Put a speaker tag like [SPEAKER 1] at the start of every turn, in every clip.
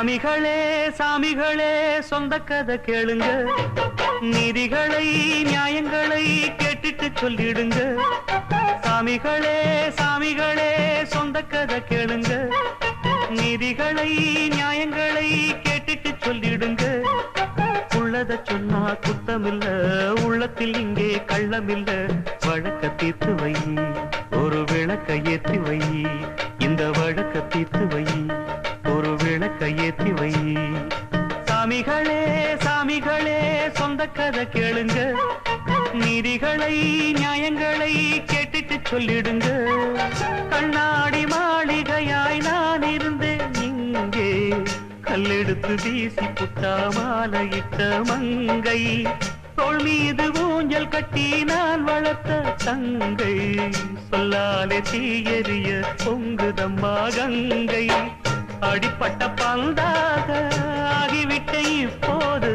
[SPEAKER 1] சாமிகளே சாமிகளே சொந்த கதை கேளுங்க, நீதிகளை நியாயங்களை கேட்டுட்டு சொல்லிடுங்க. சாமிகளே சாமிகளே சொந்த கதை கேளுங்க, நீதிகளை நியாயங்களை கேட்டுட்டு சொல்லிடுங்க. உள்ளத சொன்னா குத்தமில்ல, உள்ளத்தில் இங்கே கள்ளமில்ல. வழக்க தீர்த்து வை, ஒரு விளக்க ஏற்றி வை. இந்த வழக்க தீர்த்து வை, ஒரு விளக்க ஏற்றி வை. சாமிகளே சாமிகளே சொந்த கதை கேளுங்க, நீதிகளை நியாயங்களை கேட்டுட்டு சொல்லிடுங்க. கண்ணாடி மாளிகையாய் நான் இருந்தேன் இங்கே, கல்லெடுத்து வீசி புட்டா மாலையிட்ட மங்கை. தோள் மீது ஊஞ்சல் கட்டி நான் வளர்த்த தங்கை, சொல்லாலே தீயறிய பொங்குதம்மா கங்கை. அடிப்பட்ட பந்தாக ஆகிவிட்ட இப்போது,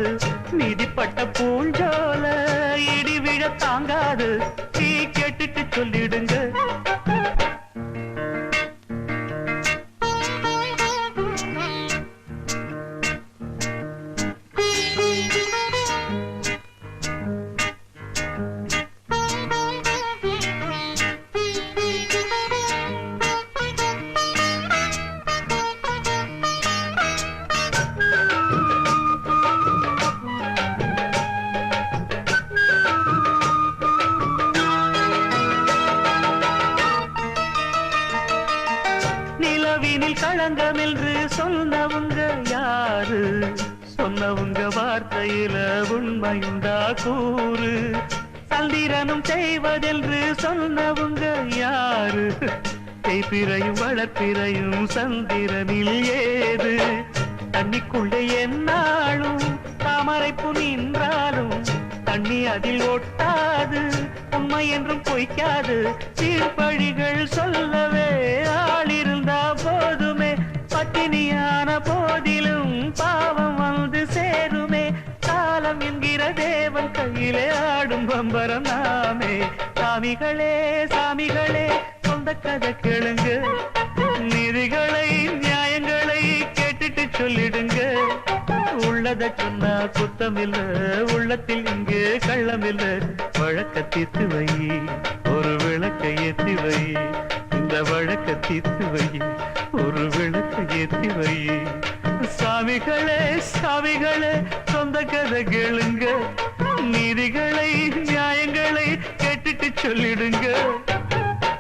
[SPEAKER 1] மிதிப்பட்ட பூஞ்சோல இடி விழ தாங்காது. தீ கேட்டுட்டு சொல்லிடுங்க. நிலவினில் களங்கம் என்று சொன்னவங்க யாரு? சொன்னவங்க வார்த்தையில உண்மையுண்டா கூறு? சந்திரனும் செய்வதென்று சொன்னவங்க யாரு? தேய்பிறையும் வளர்ப்பிறையும் சந்திரனில் ஏது? தண்ணிக்குள்ளே என்னாலும் தாமரைப்பு நின்றாலும் தண்ணி அதில் ஒட்டாது, உண்மை என்றும் பொய்க்காது. சீர்பழிகள் சொல்லவே ஆளிருந்தா போதுமே, பட்டினியான போதிலும் பாவம் வந்து சேருமே. காலம் என்கிற தேவன் கையிலே ஆடும் பம்பரம் நாமே. சாமிகளே சாமிகளே சொந்த கதை கேளுங்க, நீதிகளை நியாயங்களை கேட்டுட்டு சொல்லிடுங்க. உள்ளத சொன்னா குத்தமில்ல, உள்ளத்தில் இங்கே கள்ளமில்ல. வழக்க தீர்த்து வை, ஒரு விளக்க ஏற்றி வை. இந்த வழக்க தீர்த்து வை, ஒரு விளக்க ஏற்றி வை. சாமிகளே சாமிகளே சொந்த கதை கேளுங்க, நீதிகளை நியாயங்களை கேட்டுட்டு சொல்லிடுங்க.